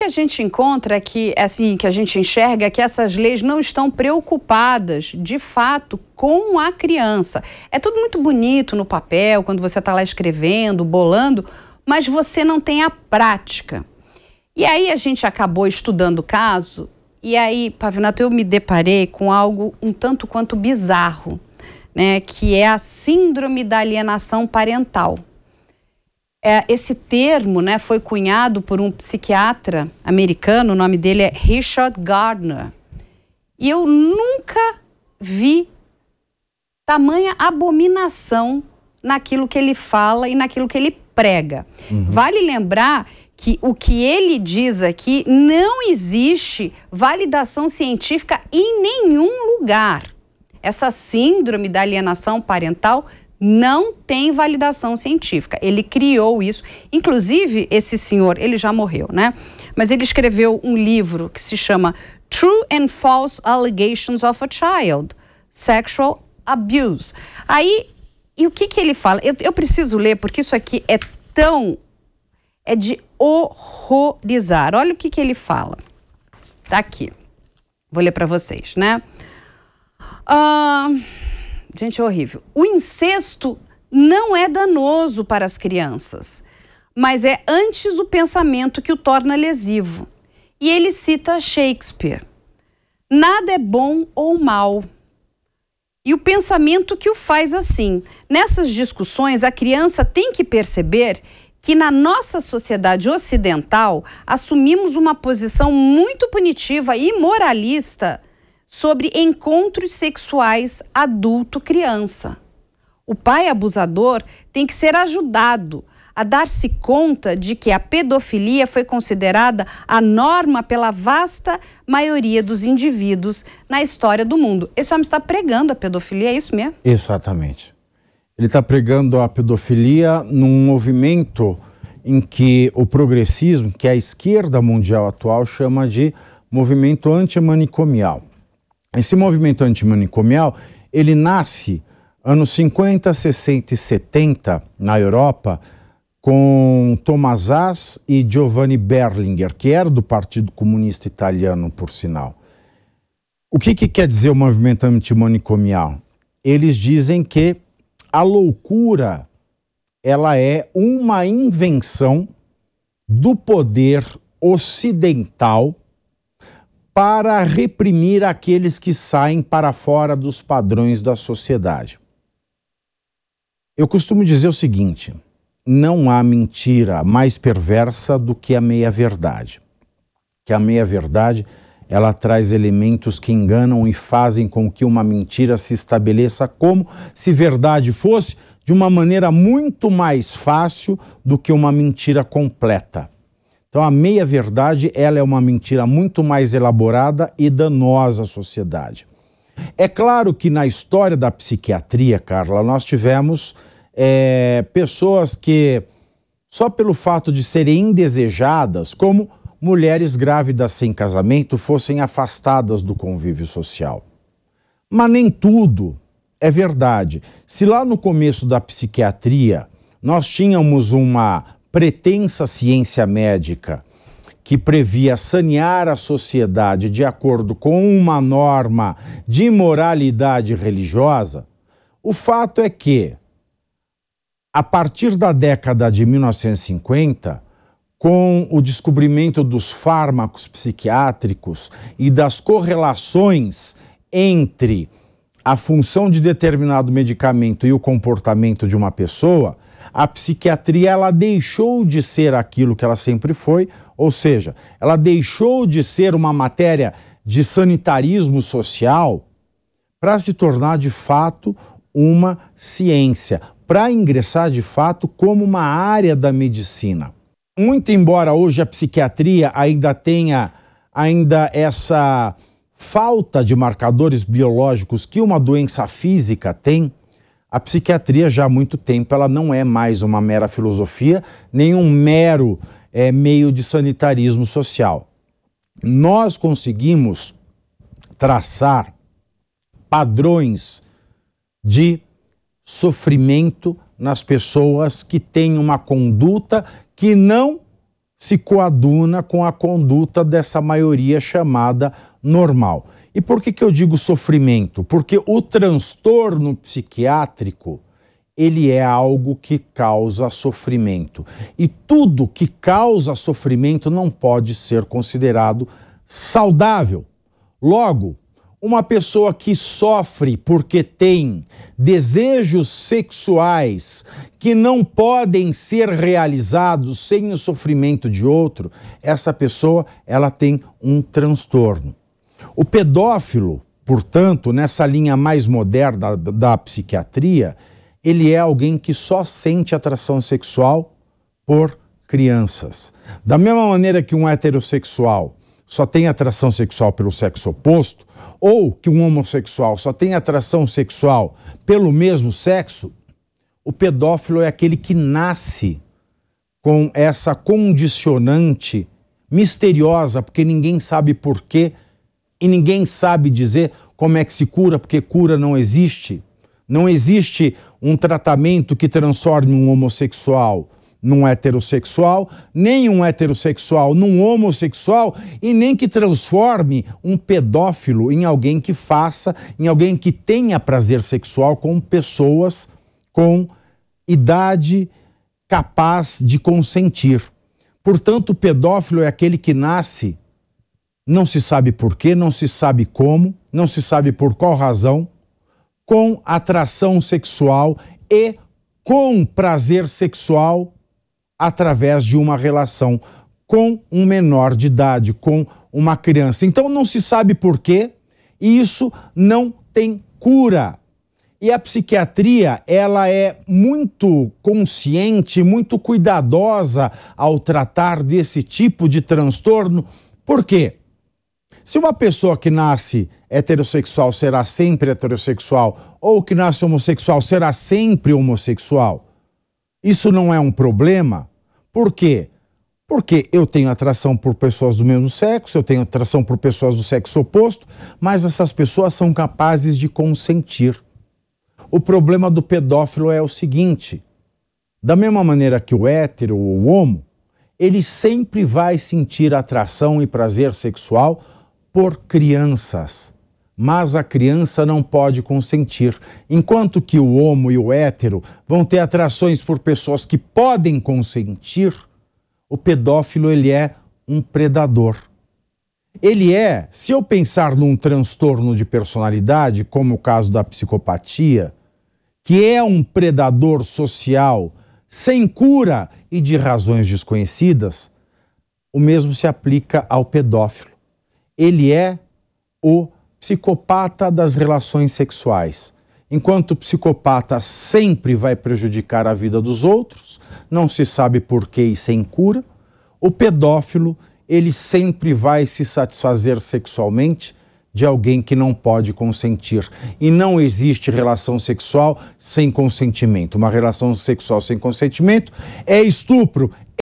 a gente encontra é que, assim, que a gente enxerga que essas leis não estão preocupadas, de fato, com a criança. É tudo muito bonito no papel, quando você está lá escrevendo, bolando, mas você não tem a prática. E aí a gente acabou estudando o caso, e aí, Pavinato, eu me deparei com algo um tanto quanto bizarro, né, que é a síndrome da alienação parental. Esse termo, né, foi cunhado por um psiquiatra americano, o nome dele é Richard Gardner. E eu nunca vi tamanha abominação naquilo que ele fala e naquilo que ele prega. Vale lembrar que o que ele diz aqui não existe validação científica em nenhum lugar. Essa síndrome da alienação parental não tem validação científica. Ele criou isso. Inclusive, esse senhor, ele já morreu, né? Mas ele escreveu um livro que se chama True and False Allegations of a Child, Sexual Abuse. Aí, e o que ele fala? Eu preciso ler, porque isso aqui é de horrorizar. Olha o que ele fala. Tá aqui. Vou ler para vocês, né? Gente, é horrível. O incesto não é danoso para as crianças, mas é antes o pensamento que o torna lesivo. E ele cita Shakespeare. Nada é bom ou mal. E o pensamento que o faz assim. Nessas discussões, a criança tem que perceber que na nossa sociedade ocidental assumimos uma posição muito punitiva e moralista sobre encontros sexuais adulto-criança. O pai abusador tem que ser ajudado a dar-se conta de que a pedofilia foi considerada a norma pela vasta maioria dos indivíduos na história do mundo. Esse homem está pregando a pedofilia, é isso mesmo? Exatamente. Ele está pregando a pedofilia num movimento em que o progressismo, que a esquerda mundial atual chama de movimento antimanicomial. Esse movimento antimanicomial, ele nasce anos 50, 60 e 70 na Europa com Thomas Szasz e Giovanni Berlinguer, que era do Partido Comunista Italiano, por sinal. O que quer dizer o movimento antimanicomial? Eles dizem que a loucura, ela é uma invenção do poder ocidental para reprimir aqueles que saem para fora dos padrões da sociedade. Eu costumo dizer o seguinte: não há mentira mais perversa do que a meia-verdade. Que a meia-verdade, ela traz elementos que enganam e fazem com que uma mentira se estabeleça como se verdade fosse, de uma maneira muito mais fácil do que uma mentira completa. Então a meia-verdade, ela é uma mentira muito mais elaborada e danosa à sociedade. É claro que na história da psiquiatria, Carla, nós tivemos pessoas que, só pelo fato de serem indesejadas, como mulheres grávidas sem casamento, fossem afastadas do convívio social. Mas nem tudo é verdade. Se lá no começo da psiquiatria nós tínhamos uma pretensa ciência médica que previa sanear a sociedade de acordo com uma norma de moralidade religiosa, o fato é que, a partir da década de 1950, com o descobrimento dos fármacos psiquiátricos e das correlações entre a função de determinado medicamento e o comportamento de uma pessoa, a psiquiatria, ela deixou de ser aquilo que ela sempre foi, ou seja, ela deixou de ser uma matéria de sanitarismo social para se tornar de fato uma ciência, para ingressar de fato como uma área da medicina. Muito embora hoje a psiquiatria ainda tenha essa falta de marcadores biológicos que uma doença física tem, a psiquiatria já há muito tempo ela não é mais uma mera filosofia, nem um mero meio de sanitarismo social. Nós conseguimos traçar padrões de sofrimento nas pessoas que têm uma conduta que não se coaduna com a conduta dessa maioria chamada normal. E por que eu digo sofrimento? Porque o transtorno psiquiátrico, ele é algo que causa sofrimento. E tudo que causa sofrimento não pode ser considerado saudável. Logo, uma pessoa que sofre porque tem desejos sexuais que não podem ser realizados sem o sofrimento de outro, essa pessoa, ela tem um transtorno. O pedófilo, portanto, nessa linha mais moderna da psiquiatria, ele é alguém que só sente atração sexual por crianças. Da mesma maneira que um heterossexual só tem atração sexual pelo sexo oposto, ou que um homossexual só tem atração sexual pelo mesmo sexo, o pedófilo é aquele que nasce com essa condicionante misteriosa, porque ninguém sabe por quê e ninguém sabe dizer como é que se cura, porque cura não existe. Não existe um tratamento que transforme um homossexual num heterossexual, nem um heterossexual num homossexual e nem que transforme um pedófilo em alguém que faça, em alguém que tenha prazer sexual com pessoas com idade capaz de consentir. Portanto, o pedófilo é aquele que nasce, não se sabe por quê, não se sabe como, não se sabe por qual razão, com atração sexual e com prazer sexual através de uma relação com um menor de idade, com uma criança. Então não se sabe por quê e isso não tem cura. E a psiquiatria, ela é muito consciente, muito cuidadosa ao tratar desse tipo de transtorno. Por quê? Se uma pessoa que nasce heterossexual será sempre heterossexual, ou que nasce homossexual será sempre homossexual, isso não é um problema. Por quê? Porque eu tenho atração por pessoas do mesmo sexo, eu tenho atração por pessoas do sexo oposto, mas essas pessoas são capazes de consentir. O problema do pedófilo é o seguinte: da mesma maneira que o hétero ou o homo, ele sempre vai sentir atração e prazer sexual por crianças, mas a criança não pode consentir. Enquanto que o homo e o hétero vão ter atrações por pessoas que podem consentir, o pedófilo, ele é um predador. Ele é, se eu pensar num transtorno de personalidade, como o caso da psicopatia, que é um predador social sem cura e de razões desconhecidas, o mesmo se aplica ao pedófilo. Ele é o psicopata das relações sexuais. Enquanto o psicopata sempre vai prejudicar a vida dos outros, não se sabe por quê e sem cura, o pedófilo, ele sempre vai se satisfazer sexualmente de alguém que não pode consentir. E não existe relação sexual sem consentimento. Uma relação sexual sem consentimento é estupro.